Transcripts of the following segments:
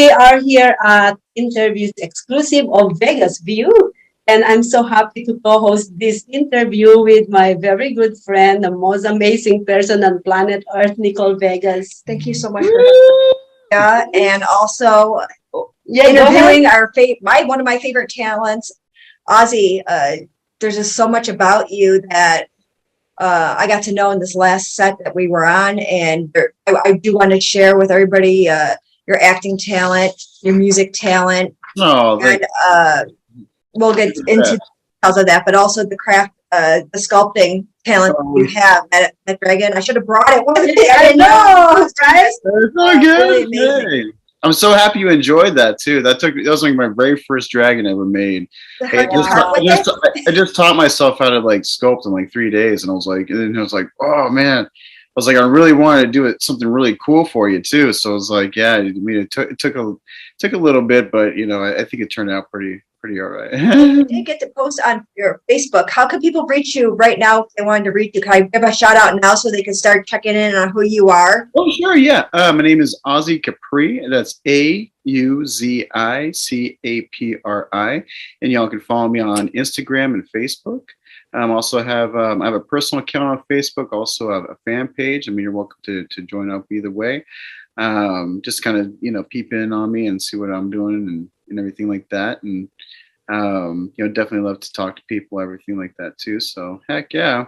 we are here at Interviews Exclusive of Vegas View. And I'm so happy to co-host this interview with my very good friend, the most amazing person on planet Earth, Nicole Vegas. Thank you so much for having me. Yeah, and also interviewing one of my favorite talents, Auzi. There's just so much about you that I got to know in this last set that we were on, and I do want to share with everybody your acting talent, your music talent, and we'll get into details of that, but also the craft, the sculpting talent you have at Dragon. I should have brought it with me. I didn't know, right? It's so good. Really I'm so happy you enjoyed that too. That was like my very first dragon ever made. I just taught myself how to like sculpt in like 3 days, and I was like, oh man. I was like, I really wanted to do it something really cool for you too. So I was like, yeah, I mean, it took a little bit, but you know, I think it turned out pretty all right. You did get to post on your Facebook. How can people reach you right now if they wanted to reach you? Can I give a shout out now so they can start checking in on who you are? Oh, sure, yeah. My name is Auzi Capri. That's AUZICAPRI, and y'all can follow me on Instagram and Facebook. Also have I have a personal account on Facebook. Also have a fan page. I mean, you're welcome to join up either way. Just kind of peep in on me and see what I'm doing and everything like that. And definitely love to talk to people, everything like that too. So heck yeah.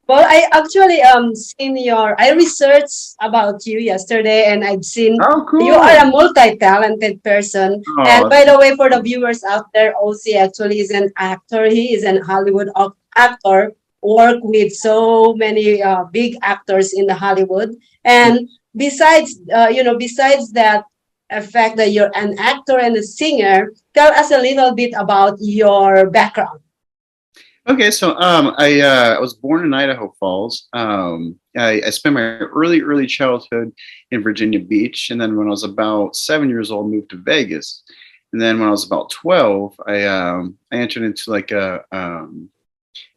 Well, I actually I researched about you yesterday, and I've seen you are a multi-talented person. Oh, and by the way, for the viewers out there, Auzi actually is an actor. He is an Hollywood actor, worked with so many big actors in the Hollywood. And besides that fact that you're an actor and a singer, tell us a little bit about your background. Okay, so I was born in Idaho Falls. I spent my early childhood in Virginia Beach, and then when I was about 7 years old, moved to Vegas. And then when I was about 12, I entered into like an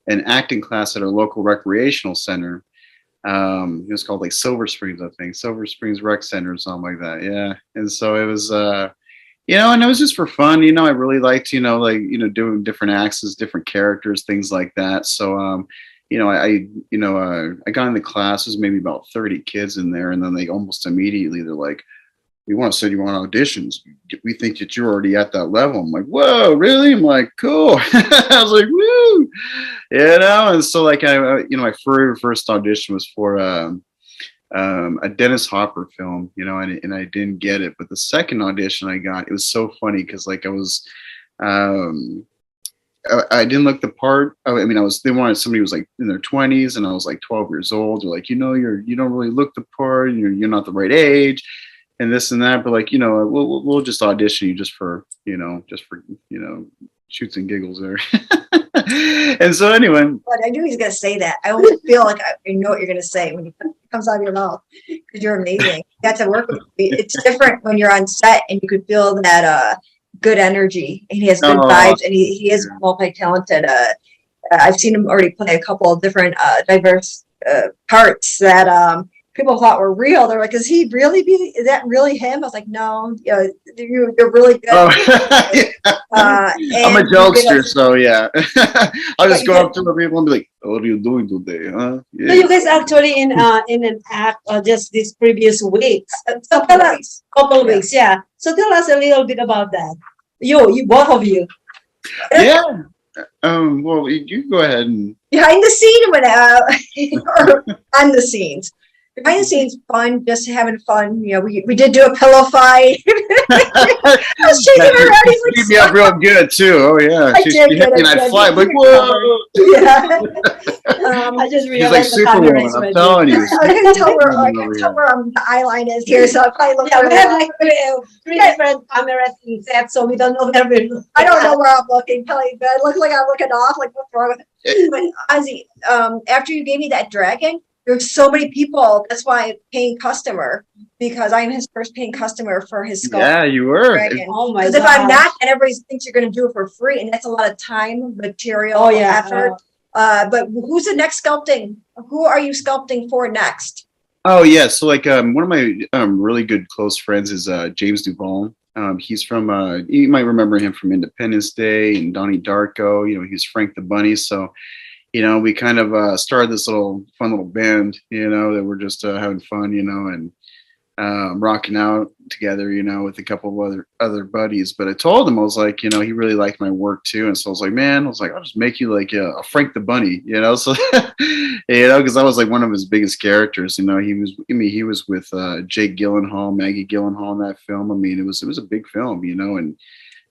acting class at a local recreational center. It was called like Silver Springs, I think, Silver Springs Rec Center or something like that. Yeah, and so it was. And it was just for fun, I really liked, doing different acts, different characters, things like that. So, I got in the classes, maybe about 30 kids in there. And then they almost immediately, they're like, we want to send you on auditions. We think that you're already at that level. I'm like, whoa, really? I'm like, cool. I was like, woo, and so like, my very first audition was for, a Dennis Hopper film, and I didn't get it. But the second audition I got, it was so funny because like I was, I didn't look the part. I mean, they wanted somebody who was like in their 20s, and I was like 12 years old. They're like, you don't really look the part. You're not the right age, and this and that. But like, we'll just audition you just for shoots and giggles there. And so anyway, but I knew he was gonna say that. I always feel like I know what you're gonna say when it comes out of your mouth, because you're amazing. You got to work with me. It's different when you're on set and you could feel that good energy, and he has good vibes, and he is multi-talented. I've seen him already play a couple of different diverse parts that people thought were real. They're like, is that really him? I was like, no, you're really good. Oh, yeah. I'm a jokester, so yeah. I'll just go up to people and be like, what are you doing today? Huh? Yeah. So you guys actually in an act just this previous weeks. So tell us, couple weeks, yeah. So tell us a little bit about that. You both of you. Yeah. Well, you go ahead and behind the scene or on the scenes. Behind the scenes, fun, just having fun. We did do a pillow fight. I was shaking her already. She beat me up real good too. Oh yeah, she hit me and I'd fly. I'm like, whoa. Yeah. I just realized like Superwoman. I'm telling you. I can tell where the eye line is here, so I probably look. Yeah, we have like three different cameras in set, so we don't know where we're looking. I don't know where I'm looking. Kelly, I look like I'm looking off. Like, what's wrong with it? But Auzi, after you gave me that dragon, there's so many people. That's why I'm paying customer, because I'm his first paying customer for his sculpt. Yeah, you were. Dragon. Oh my god. Because if I'm not, and everybody thinks you're going to do it for free, and that's a lot of time, material, effort. But who's the next sculpting? Who are you sculpting for next? Oh yeah, so like one of my really good close friends is James Duvall. He's from you might remember him from Independence Day and Donnie Darko. You know, he's Frank the Bunny. So you know, we kind of started this little fun little band. You know, that we're just having fun. You know, and rocking out together, you know, with a couple of other buddies. But I told him, I was like, you know, he really liked my work too, and so I was like, man, I was like, I'll just make you like a Frank the Bunny, you know. So you know, because I was like one of his biggest characters. You know, he was with Jake Gyllenhaal, Maggie Gyllenhaal in that film. I mean, it was a big film, you know, and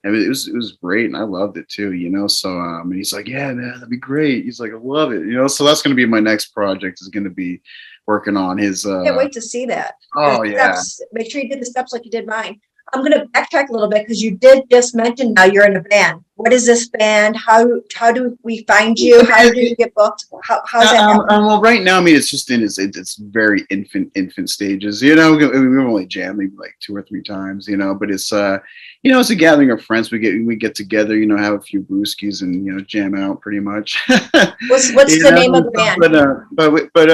it was great, and I loved it too, you know. So and he's like, yeah, man, that'd be great. He's like, I love it, you know. So that's going to be my next project. Is going to be working on his. Can't wait to see that. Oh yeah. Steps. Make sure you did the steps like you did mine. I'm going to backtrack a little bit because you did just mention now you're in a band. What is this band? How do we find you? How do you get booked? How's that happen? Well, right now, I mean, it's just in it's very infant stages. You know, we've only jammed maybe like 2 or 3 times. You know, but it's you know, it's a gathering of friends. We get together. You know, have a few brewskis and you know jam out pretty much. What's the name of the band? But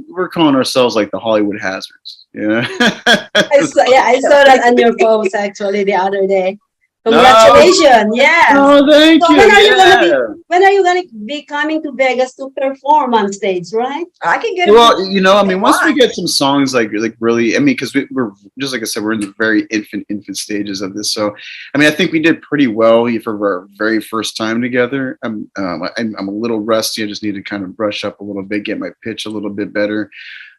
we're calling ourselves like the Hollywood Hazards. Yeah. I saw that on your post actually the other day. Congratulations! Yeah. Oh, thank you. When are you gonna be coming to Vegas to perform on stage? Right? I can get. Well, you know, I mean, once we get some songs like really, I mean, because we're just like I said, we're in the very infant stages of this. So, I mean, I think we did pretty well for our very first time together. I'm a little rusty. I just need to kind of brush up a little bit, get my pitch a little bit better.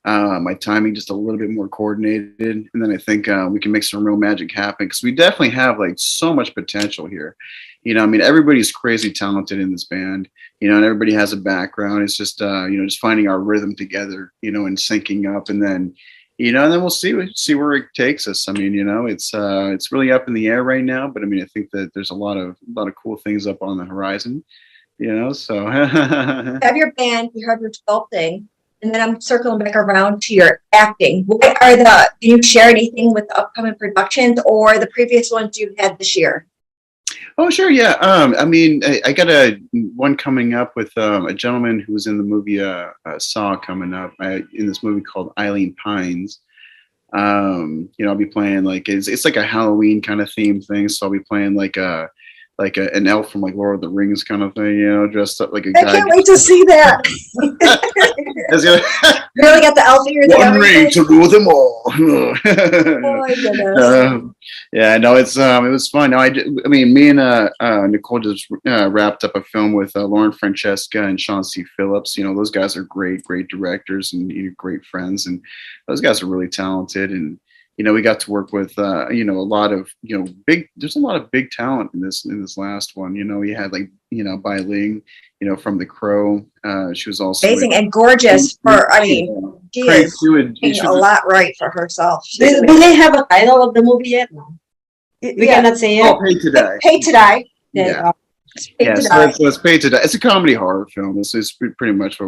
My timing just a little bit more coordinated, and then I think we can make some real magic happen because we definitely have like so much potential here. You know, I mean, everybody's crazy talented in this band. You know, and everybody has a background. It's just you know, just finding our rhythm together. You know, and syncing up, and then you know, and then we'll see where it takes us. I mean, you know, it's really up in the air right now, but I mean, I think that there's a lot of cool things up on the horizon. You know, so have your band, you have your 12 thing. And then I'm circling back around to your acting. Can you share anything with the upcoming productions or the previous ones you had this year? Oh, sure. Yeah. I mean, I got one coming up with a gentleman who was in the movie Saw coming up in this movie called Eileen Pines. You know, I'll be playing like, it's like a Halloween kind of theme thing. So I'll be playing like an elf from like Lord of the Rings kind of thing, you know, dressed up like a guy. I can't wait to see that. You really got the elf ears. One ring to rule them all. Oh my goodness. Yeah, no, it was fun. No, I mean, me and Nicole just wrapped up a film with Lauren Francesca and Sean C. Phillips. You know, those guys are great directors and great friends, and those guys are really talented. And you know, we got to work with you know, a lot of there's a lot of big talent in this last one. You know, we had like, you know, Bai Ling, you know, from The Crow. She was also amazing and gorgeous she is doing a lot right for herself. Do they have a title of the movie yet? No. We cannot say it. Oh, Paid to Die. Paid to Die. Yeah. So it's Paid to Die. It's a comedy horror film. It's pretty much what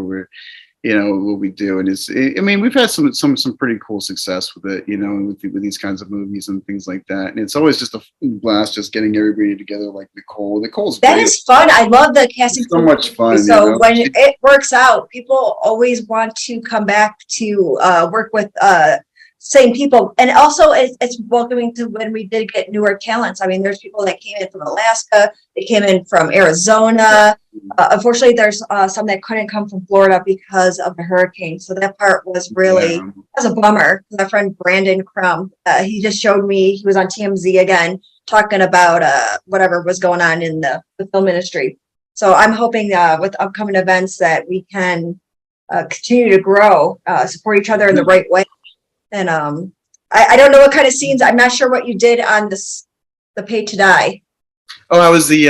we do, and I mean, we've had some pretty cool success with it, you know, with these kinds of movies and things like that. And it's always just a blast, just getting everybody together. Like Nicole. Nicole's that great. Is fun. I love the casting. It's so much fun. So you know? When it works out, people always want to come back to work with same people, and also it's welcoming to when we did get newer talents. I mean, there's people that came in from Alaska, they came in from Arizona. Unfortunately, there's some that couldn't come from Florida because of the hurricane. So that part was really was a bummer. My friend Brandon Crum, he just showed me, he was on TMZ again talking about whatever was going on in the film industry. So I'm hoping with upcoming events that we can continue to grow, support each other in the right way. And I don't know what kind of scenes. I'm not sure what you did on the Paid to Die. Oh, I was the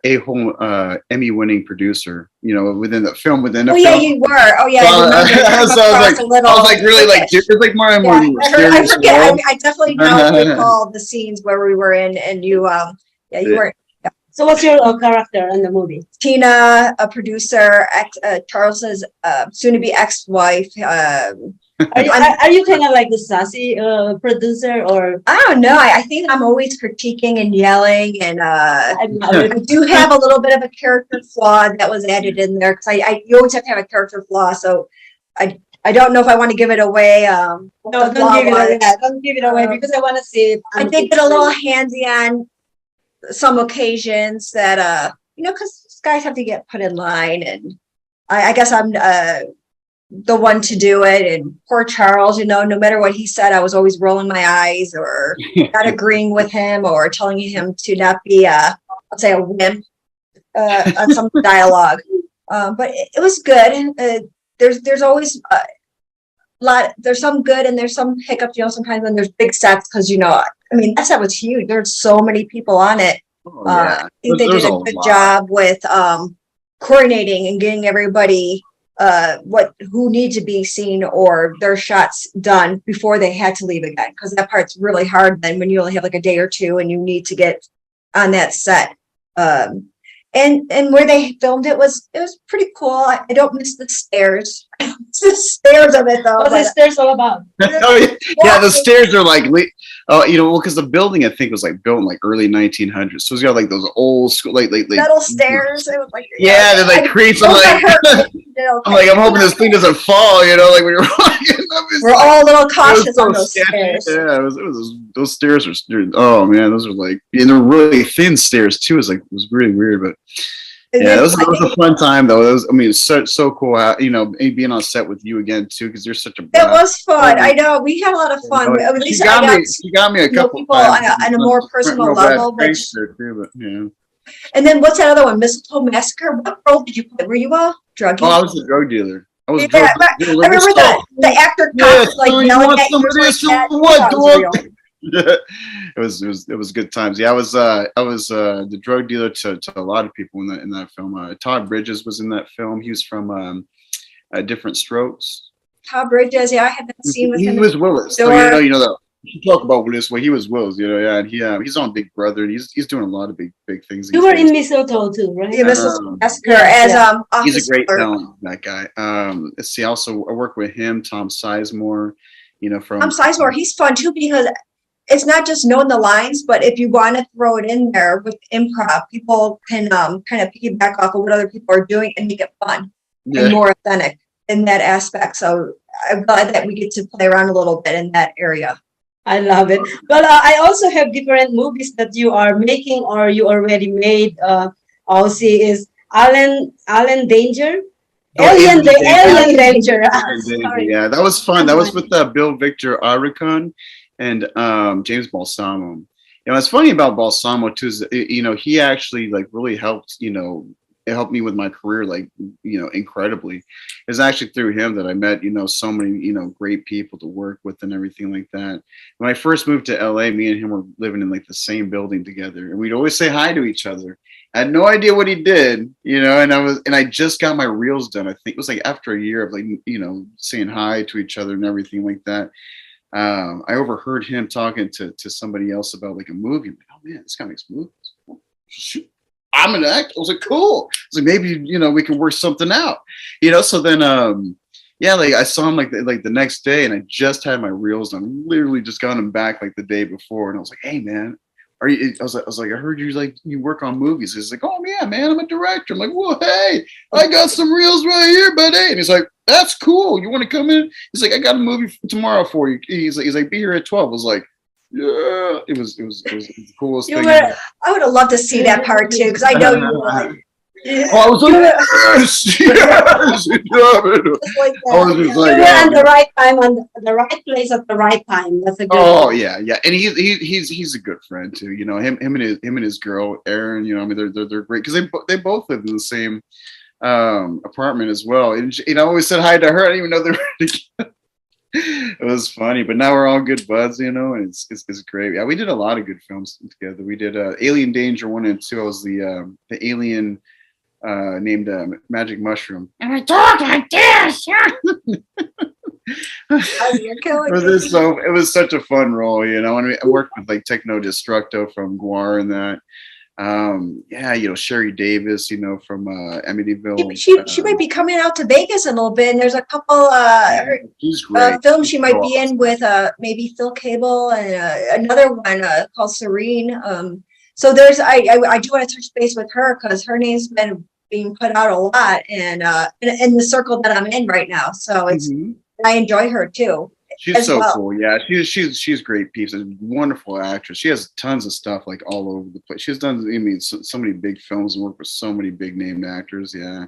a-hole Emmy-winning producer. You know, within the film. Oh yeah, you were. Oh yeah. I was like really like it's like more and more. I forget. I definitely don't recall the scenes where we were in, and you weren't. So what's your character in the movie? Tina, a producer, Charles's soon-to-be ex-wife. Are you kind of like the sassy producer, or I don't know? I think I'm always critiquing and yelling, and I do have a little bit of a character flaw that was added in there because you always have to have a character flaw. So I I don't know if I want to give it away. No, don't give it away. Don't give it away because I want to see it. I did get a little handsy on some occasions that, because guys have to get put in line, and I guess I'm the one to do it. And poor Charles, no matter what he said, I was always rolling my eyes or not agreeing with him or telling him to not be, let's say, a wimp on some dialogue. But it was good, and there's always there's some good and there's some hiccups, sometimes when there's big sets, because that set was huge. There's so many people on it. I think they did a good job with coordinating and getting everybody who needs to be seen or their shots done before they had to leave again, because that part's really hard then when you only have like a day or two and you need to get on that set. And where they filmed it was pretty cool. I don't miss the stairs. The stairs of it though. What's the stairs all about? Yeah, the stairs are like, because the building I think was like built in like early 1900s, so it's got like those old school like metal stairs. It was like they're like creeps. I'm like, I'm hoping this thing doesn't fall. Like when you're walking up. We're all a little cautious on those stairs. Yeah, it was those stairs are. Oh man, those are like, and they're really thin stairs too. It was really weird, but. Yeah, it was a fun time though. It's so cool. Being on set with you again too, because you're such a. It was fun. I know we had a lot of fun. At least you got me a couple people on a more personal level. Yeah. And then what's that other one? Mistletoe Massacre. What role did you play? Were you a drug dealer? Oh, I was a drug dealer. I remember the actor yelling at you. It was good times. Yeah, I was the drug dealer to a lot of people in that film. Todd Bridges was in that film. He was from Different Strokes. Todd Bridges, yeah, I haven't seen with him. He was Willis. So, that you talk about Willis. Well, he was Willis. And he's on Big Brother, and he's doing a lot of big things. You were in Mistletoe too, right? Yeah, Mistletoe Massacre as he's a great talent, that guy. Let's see. Also, I work with him, Tom Sizemore. From Tom Sizemore. He's fun too because it's not just knowing the lines, but if you want to throw it in there with improv, people can kind of piggyback off of what other people are doing and make it fun and more authentic in that aspect. So I'm glad that we get to play around a little bit in that area. I love it. But I also have different movies that you are making or you already made. Auzi is Alien Danger. Alien Danger. Yeah, that was fun. That was with Bill Victor Aricon and James Balsamo. What's funny about Balsamo too is he actually like really helped. It helped me with my career, like, incredibly. It's actually through him that I met, so many, great people to work with and everything like that. When I first moved to LA, me and him were living in like the same building together, and we'd always say hi to each other. I had no idea what he did, and I just got my reels done. I think it was like after a year of like, saying hi to each other and everything like that. I overheard him talking to somebody else about like a movie. I'm like, oh man, this guy makes movies. Oh, shoot. I'm an actor. I was like, cool. I was like, maybe, we can work something out, so then, like I saw him like the next day, and I just had my reels done. Literally just got him back like the day before. And I was like, hey man, I was like, I heard you work on movies. He's like, oh yeah, man, I'm a director. I'm like, well, hey, I got some reels right here, buddy. And he's like, that's cool. You want to come in? He's like, I got a movie tomorrow for you. He's like, be here at 12. I was like, yeah, it was the coolest thing. I would have loved to see that part too, because I know you would. I was like, yes. You were at the right time, on the right place at the right time. That's a good. Oh yeah, and he's a good friend too. Him and his girl Erin. They're great because they both live in the same apartment as well. And I always said hi to her. I didn't even know they were together. It was funny, but now we're all good buds, and it's great. Yeah, we did a lot of good films together. We did Alien Danger 1 and 2. I was the alien named Magic Mushroom. And I talk like this. It was such a fun role, and I worked with like Techno Destructo from Guar and that. Sherry Davis, from Amityville. She might be coming out to Vegas in a little bit, and there's a couple films she might be in with maybe Phil Cable and another one called Serene. So there's I do want to touch base with her because her name's been being put out a lot and in the circle that I'm in right now. So it's I enjoy her too. She's so cool. Yeah, she's great piece. A wonderful actress. She has tons of stuff like all over the place. She's done, I mean, so many big films and worked with so many big named actors. Yeah,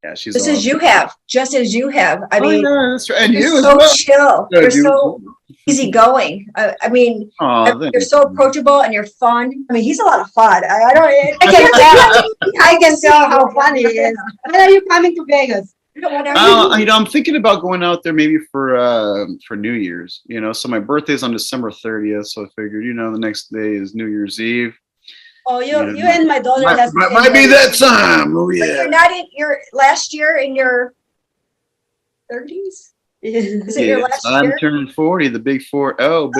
yeah, she's just awesome. as you have, just as you have. I mean, yeah, that's right. And you're you so as well. chill. You're so easygoing. I mean, you're so approachable and you're fun. I mean, he's a lot of fun. I don't. I can tell. I can tell how funny he is. When are you coming to Vegas? I'm thinking about going out there maybe for New Year's. So my birthday's on December 30th, so I figured, the next day is New Year's Eve. Oh, you and my daughter might be that time. Oh yeah. You're not in your last year in your 30s. Is it your last year? I'm turning 40. The big 4-0. Oh,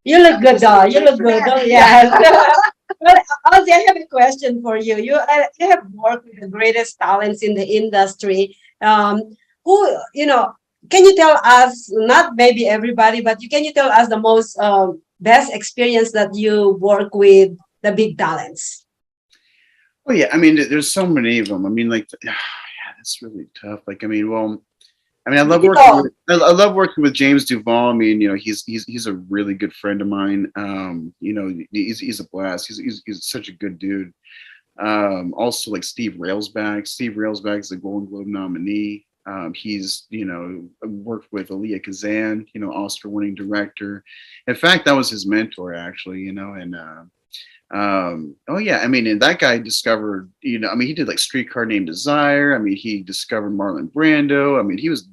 you look good, doll. You look good. Oh, yeah. Well, Auzi, I have a question for you. You have worked with the greatest talents in the industry. Who, can you tell us, not maybe everybody, but can you tell us the most best experience that you work with the big talents? Oh, yeah. I mean, there's so many of them. I mean, that's really tough. I love working. I love working with James Duval. I mean, he's a really good friend of mine. He's a blast. He's such a good dude. Also, like Steve Railsback. Steve Railsback is a Golden Globe nominee. He's worked with Elia Kazan, Oscar-winning director. In fact, that was his mentor, actually. Oh yeah, I mean, and that guy discovered, he did like Streetcar Named Desire. I mean, he discovered Marlon Brando. I mean, he was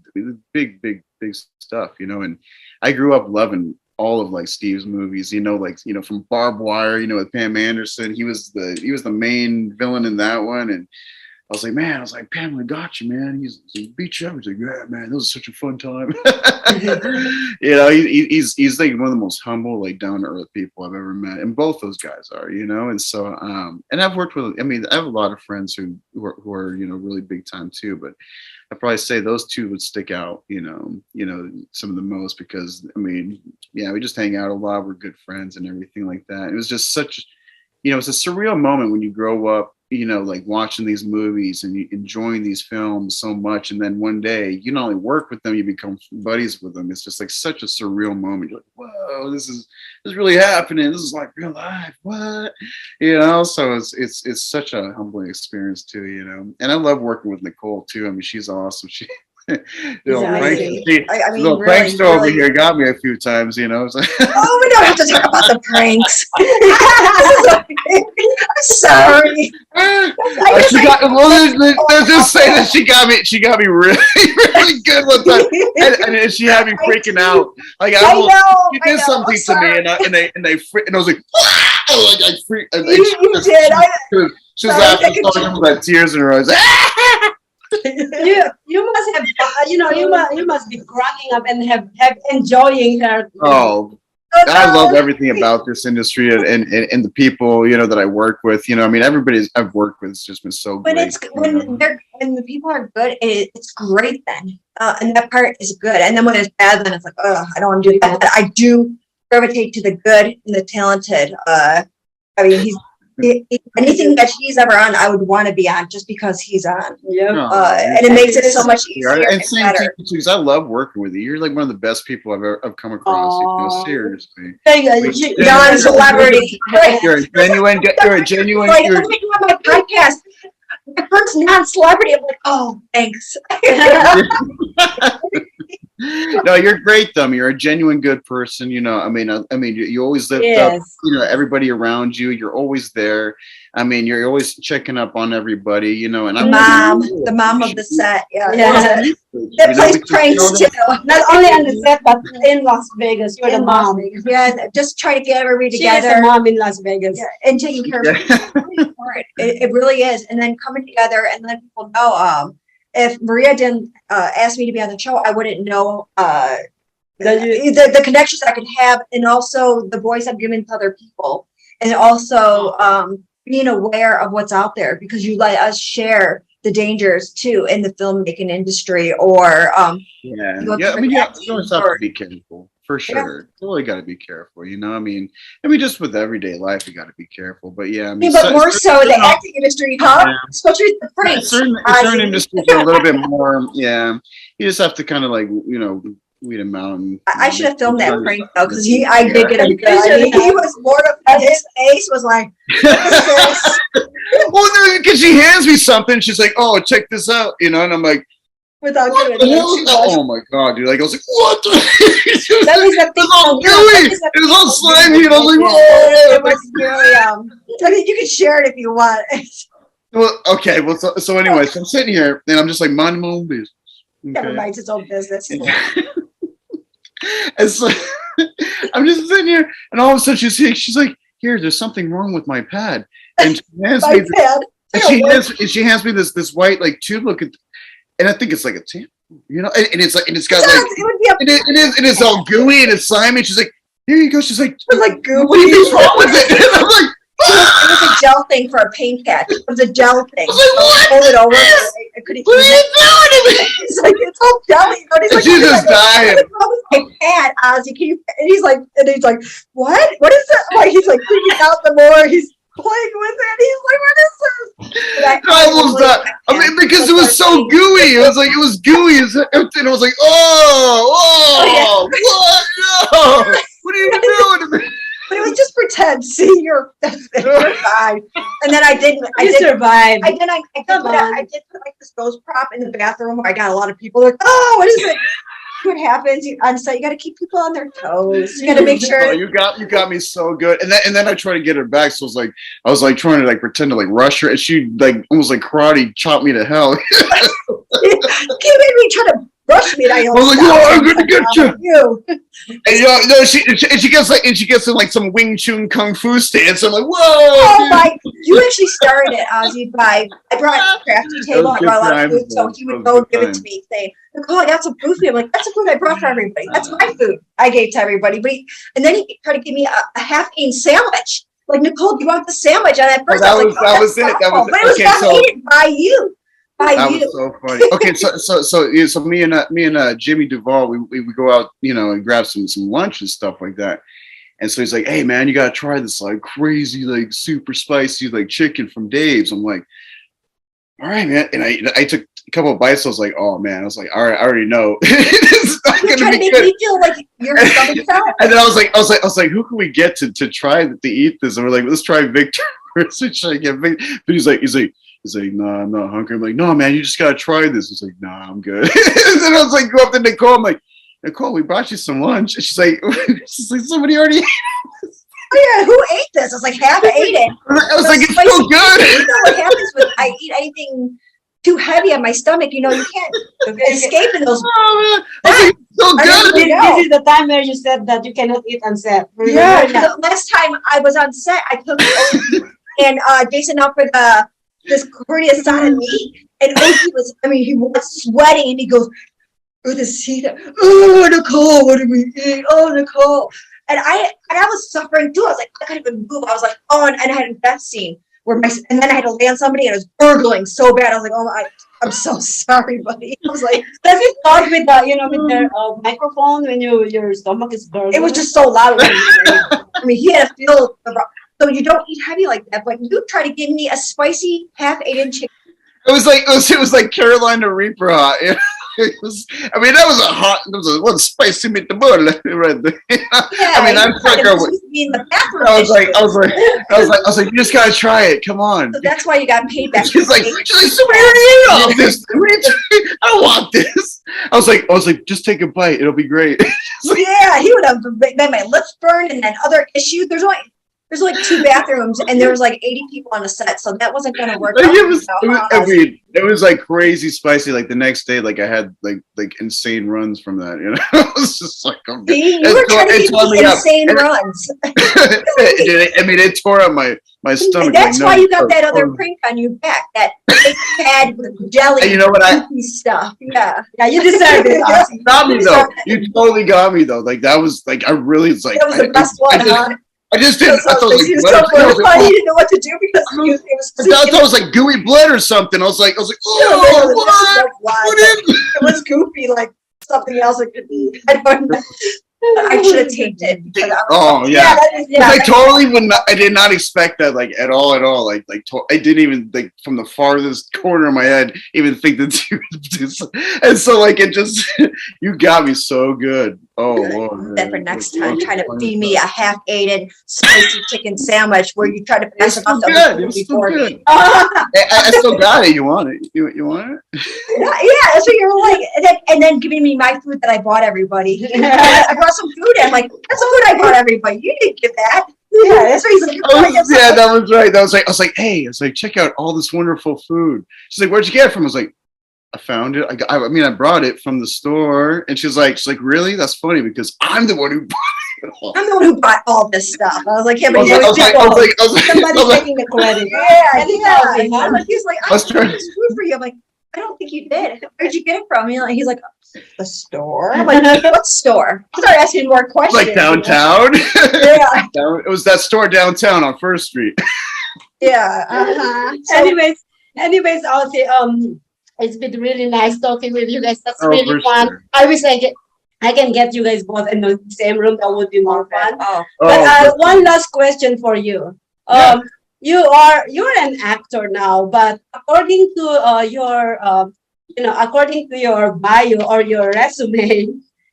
big stuff, and I grew up loving all of like Steve's movies, from Barbed Wire, with Pam Anderson. He was the main villain in that one, and I was like, Pamela got you, man. He's beat you up. He's like, yeah, man, that was such a fun time. He's like one of the most humble, like down to earth people I've ever met, and both those guys are, and so and I've worked with. I mean, I have a lot of friends who are really big time too, but I'd probably say those two would stick out, some of the most because I mean, yeah, we just hang out a lot. We're good friends and everything like that. It was just such, it's a surreal moment when you grow up, like watching these movies and enjoying these films so much. And then one day you not only work with them, you become buddies with them. It's just like such a surreal moment. You're like, whoa, this is really happening. This is like real life. What? So it's such a humbling experience too, and I love working with Nicole too. I mean, she's awesome. She, prankster over here got me a few times, So. Oh, we don't have to talk about the pranks. I'm sorry. Let's just say that she got me really, really good one time, and she had me freaking out. Like she did something to me, and I was like, I freaked. You did. She was laughing, with tears in her eyes. You must have you must be cracking up and have enjoying her. Oh, I love everything about this industry and the people that I work with. I mean, everybody I've worked with has just been so when great. When the people are good, it's great then, and that part is good. And then when it's bad, then it's like, oh, I don't want to do that. But I do gravitate to the good and the talented. I mean, anything that he's ever on, I would want to be on just because he's on. Yeah, and it makes it so much easier. And same thing because I love working with you. You're like one of the best people I've come across. Seriously, non-celebrity. You're a genuine. Like, I'm doing my podcast. The first non-celebrity. I'm like, oh, thanks. No, you're great, though. You're a genuine good person. I mean, you always lift up, everybody around you. You're always there. I mean, you're always checking up on everybody. And I'm the mom of the set. Yeah. That plays pranks too. Not only on the set, but in Las Vegas. You're the mom. Yeah, just try to get everybody together. She is the mom in Las Vegas. Yeah, and taking care of it really is. And then coming together and letting people know. If Maria didn't ask me to be on the show, I wouldn't know the connections I could have, and also the voice I'm giving to other people, and also being aware of what's out there because you let us share the dangers too in the filmmaking industry. Or you always have to be careful. for sure. Totally got to be careful, you know. I mean, just with everyday life, you got to be careful. But yeah, I mean, but more so the acting industry, huh? Yeah. Especially the pranks. Certain industries are a little bit more. Yeah, you just have to kind of like weed them out. And, I should have filmed that prank though, because I did get him. He was mortified. His face was like, "What is this?" Well, because she hands me something, she's like, "Oh, check this out," and I'm like, without what the hell is that? Oh my god, dude! Like I was like, "What?" That was the thing. It was all gooey. It was all slimy, and I was like, "Whoa!" It was really. I mean, you can share it if you want. Well, okay. Well, so anyway, so I'm sitting here and I'm just like minding my own business. Okay. Never mind his own business. And so I'm just sitting here, and all of a sudden she's like, "Here, there's something wrong with my pad." And she hands me she hands me this white like tube looking, and I think it's like a tampon, and it's like, and it's got like it is all gooey and it's slimy. And she's like, "Here you go." She's like, goo. "What do you think wrong with it?" And I'm like, it was a gel thing for a paint patch. It was a gel thing. I was like, "What? Hold it over. I couldn't. What are you doing to me?" He's like, "It's all jelly." He's like, "She's just dying." My pad, Auzi, can you? And he's like, "What? What is that?" Like he's like freaking out the more he's playing with it. He's like, "What is this?" I almost died. I mean, because it was so gooey. It was gooey, and I was like, "Oh, what? No! What are you doing to me?" But it was just pretend. See, you're fine. And then I survived. I did put like this ghost prop in the bathroom where I got a lot of people like, "Oh, what is it?" What happens on set? You got to keep people on their toes. You got to make sure. Oh, you got me so good. And then I tried to get her back. So I was like trying to like pretend to like rush her, and she like almost like karate chopped me to hell. You made me try to rush me. And I was like, "Oh, I'm gonna get you." And she gets in like some Wing Chun Kung Fu stance. I'm like, "Whoa!" Oh my! You actually started it, Auzi. I brought a crafty table. I brought a lot of food, so he would go and give it to me, saying, "Nicole, I got some food for you." I'm like, "That's the food I brought for everybody. That's my food I gave to everybody." And then he tried to give me a half-eaten sandwich. Like, "Nicole, do you want the sandwich?" And at first, that was it. But it was half-eaten by you. That was so funny. Okay, so me and Jimmy Duvall, we go out, and grab some lunch and stuff like that. And so he's like, "Hey man, you gotta try this like crazy, like super spicy, like chicken from Dave's." I'm like, "All right, man." And I took a couple of bites. I was like, "Oh man," I was like, "All right, I already know." It's not You're gonna trying be to make good. me feel like you're something felt. And then I was like, "Who can we get to try to eat this?" And we're like, "Let's try Victor." So try to get Victor. But he's like, "No, I'm not hungry." I'm like, "No, man, you just gotta try this." He's like, "Nah, I'm good." And then I was like, go up to Nicole. I'm like, "Nicole, we brought you some lunch." And she's like, "Somebody already ate this." "Oh yeah, who ate this?" I was like, "Half ate it." I was like, "It's so good." You know what happens when I eat anything too heavy on my stomach? You can't escape in those. Oh, man. I was like, "It's so good." This is the time where you said that you cannot eat on set. Yeah. The last time I was on set, I took and Jason out for this carne asada meat, and Auzi he was sweating, and he goes, "Oh, this heat! Oh, Nicole, what did we eat? Oh, Nicole!" And I was suffering too. I was like, I couldn't even move. I was like, "Oh," and I had a death scene and then I had to land somebody, and it was gurgling so bad. I was like, "Oh my, I'm so sorry, buddy." I was like, does it start with with the microphone when your stomach is gurgling? It was just so loud. He had to feel so you don't eat heavy like that. But you try to give me a spicy half-eaten chicken. It was like Carolina Reaper hot. That was one spicy meatball right there. I'm in the bathroom. I was like, "You just gotta try it. Come on." So that's why you got paid back. She's like, "Somebody already ate all this. I don't want this." I was like, "Just take a bite. It'll be great." Yeah, he would have made my lips burn, and then other issues. There's like 2 bathrooms, and there was like 80 people on a set, so that wasn't going to work. It was like crazy spicy. Like the next day, like I had like insane runs from that. It was just like, see, you were trying to give me insane runs. It tore up my stomach. That's why you got that other prank on your back, that pad with jelly. You know what stuff. Yeah, you deserve it. You got me though. You totally got me though. Like that was like I really was like that was the best one. I just didn't. I thought he was so mortified. He didn't know what to do because I thought it was like gooey blood or something. I was like, "Oh, what? It was goofy, like something else it could be. I don't know. I should have taped it. Because I was Oh yeah, yeah. I totally would not. I did not expect that, like at all, at all. I didn't even like from the farthest corner of my head even think that you would do so. And so like it just, you got me so good. Oh Lord, that for next time, trying to feed me a half-aided spicy chicken sandwich where you try to pass it off to other people before me. I still got it. You want it? You want it? Yeah, that's what you were like, and then giving me my food that I bought everybody. I brought some food. And I'm like, that's the food I bought everybody. You didn't get that. Yeah, that's what he's like. Yeah, that was right. I was like, hey, I was like, check out all this wonderful food. She's like, where'd you get it from? I was like, I found it. I mean, I brought it from the store. And she's like, really? That's funny because I'm the one who bought it all. I'm the one who bought all this stuff. I was like, yeah, but somebody's taking the credit. Yeah. He's like, I bought this food for you. I'm like, I don't think you did. Where'd you get it from? He's like, the store. I'm like, what store? I started asking more questions. Like downtown? Yeah. It was that store downtown on First Street. Yeah. So, anyways, Auzi, it's been really nice talking with you guys. That's really fun. Sure. I wish I can get you guys both in the same room. That would be more fun. But one last question for you. You're an actor now, but according to according to your bio or your resume,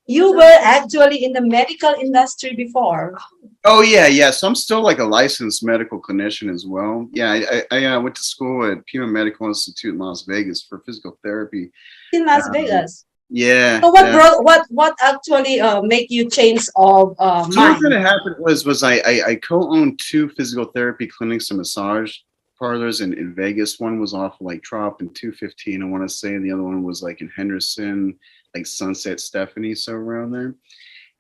you were actually in the medical industry before. Oh yeah. So I'm still like a licensed medical clinician as well. Yeah, I went to school at Pima Medical Institute in Las Vegas for physical therapy. In Las Vegas. Yeah. So what actually make you change of mind? So what kind of happened was I co-owned 2 physical therapy clinics and massage parlors in Vegas. One was off like Trop in 215, I want to say, and the other one was like in Henderson, like Sunset Stephanie, so around there.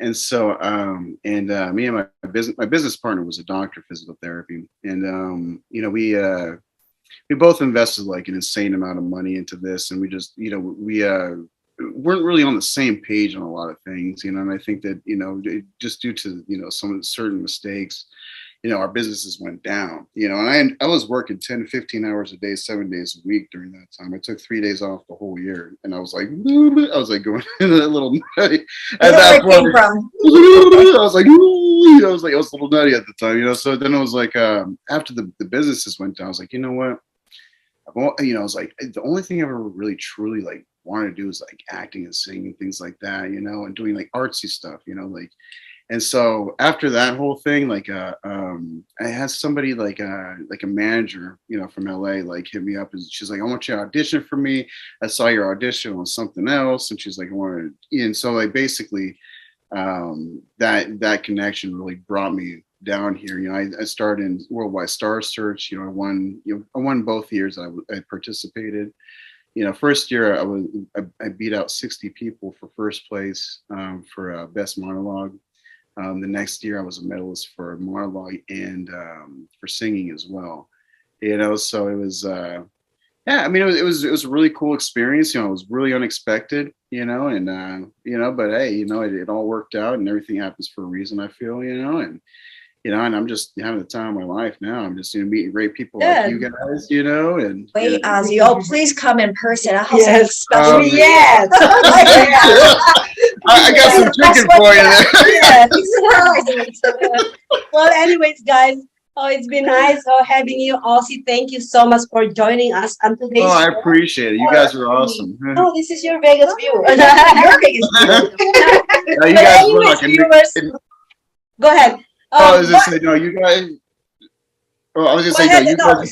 And so me and my business partner was a doctor of physical therapy, and we both invested like an insane amount of money into this, and we just we weren't really on the same page on a lot of things, and I think that just due to some certain mistakes, our businesses went down, and I was working 10 to 15 hours a day, 7 days a week during that time. I took 3 days off the whole year, and I was like going a little nutty at that point. I was a little nutty at the time, so then I was like, after the businesses went down, I was like, you know what? I was like, the only thing I ever really truly like wanted to do is like acting and singing and things like that, and doing like artsy stuff, like. And so after that whole thing, like, I had somebody like a manager, from LA, like hit me up, and she's like, I want you to audition for me. I saw your audition on something else, and she's like, I wanted, and so like basically, that connection really brought me down here. I started in Worldwide Star Search. I won both years I participated. First year I beat out 60 people for first place for best monologue. The next year I was a medalist for monologue and for singing as well. So it was it was a really cool experience. It was really unexpected, but hey, it all worked out, and everything happens for a reason, I feel, and I'm just having the time of my life now. I'm just meeting great people like you guys, and wait, Auzi, please come in person. I'll have yes. special. Yes. I got some chicken for you there. Well, anyways, guys, it's been nice having you. Auzi, thank you so much for joining us on today's show. I appreciate it. You guys are awesome. Oh, this is your Vegas view. Your Vegas view. You guys rock. Viewers, go ahead. I was just saying, no, you guys. Oh, I was just saying, no, you guys.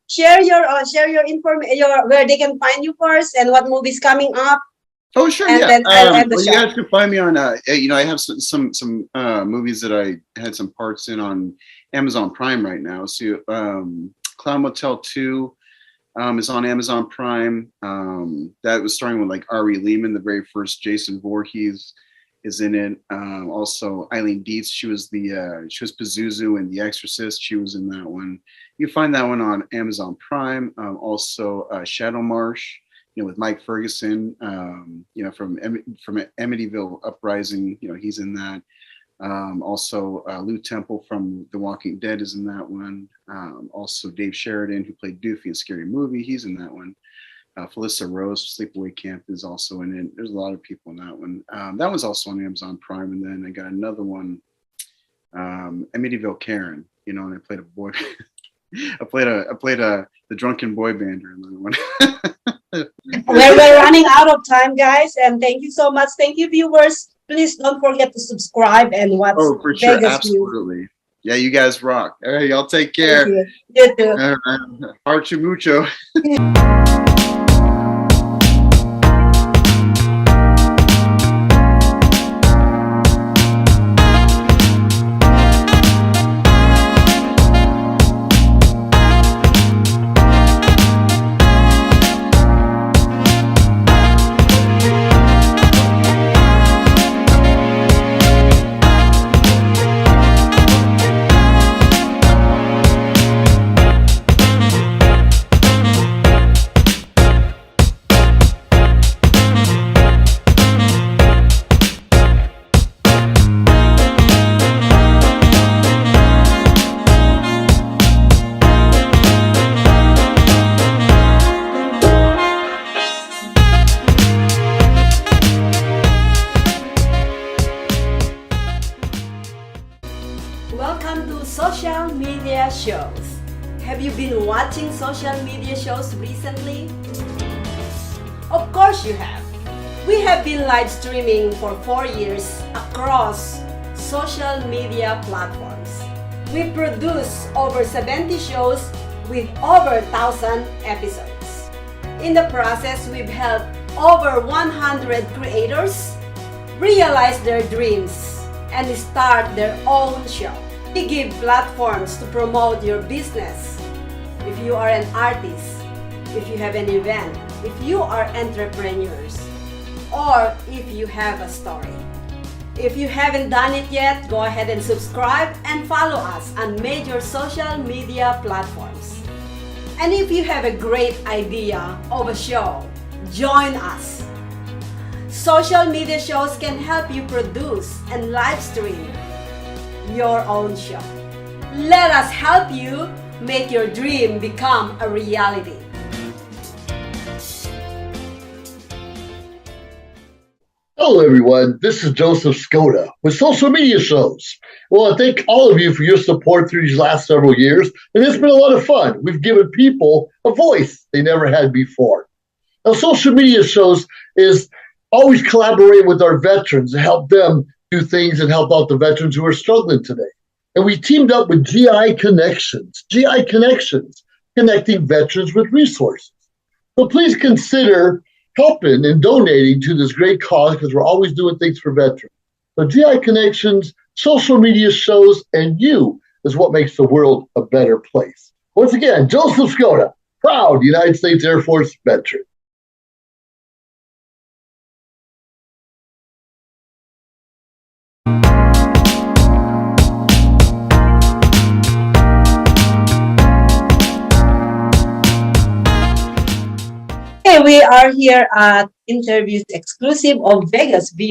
Share your information, where they can find you first, and what movies coming up. Oh, sure, and yeah. Then you guys can find me on. I have some movies that I had some parts in on Amazon Prime right now. So, Clown Motel 2 is on Amazon Prime. That was starting with like Ari Lehman, the very first Jason Voorhees is in it. Also Eileen Dietz, she was Pazuzu in The Exorcist. She was in that one. You find that one on Amazon Prime. Also Shadow Marsh, with Mike Ferguson, from Amityville Uprising, he's in that. Also Lou Temple from The Walking Dead is in that one. Also Dave Sheridan, who played Doofy in Scary Movie, he's in that one. Felissa Rose, Sleepaway Camp is also in it. There's a lot of people in that one. That was also on Amazon Prime. And then I got another one, Amityville Karen, you know, and I played a boy. I played the drunken boy bander in that one. We're running out of time, guys, and thank you so much. Thank you, viewers. Please don't forget to subscribe and watch. Oh, for sure, absolutely. Yeah, you guys rock. All right, y'all take care. You too. Archu mucho. Welcome to social media shows. Have you been watching social media shows recently? Of course you have. We have been live streaming for 4 years across social media platforms. We produce over 70 shows with over 1,000 episodes. In the process, we've helped over 100 creators realize their dreams and start their own show. We give platforms to promote your business. If you are an artist, if you have an event, if you are entrepreneurs, or if you have a story. If you haven't done it yet, go ahead and subscribe and follow us on major social media platforms. And if you have a great idea of a show, join us. Social media shows can help you produce and live stream your own show. Let us help you make your dream become a reality. Hello, everyone. This is Joseph Skoda with Social Media Shows. Well, I thank all of you for your support through these last several years, and it's been a lot of fun. We've given people a voice they never had before. Now, Social Media Shows is always collaborating with our veterans to help them do things and help out the veterans who are struggling today. And we teamed up with GI Connections, connecting veterans with resources. So please consider helping and donating to this great cause because we're always doing things for veterans. So GI Connections, Social Media Shows, and you is what makes the world a better place. Once again, Joseph Skoda, proud United States Air Force veteran. Okay, we are here at interviews exclusive of Vegas.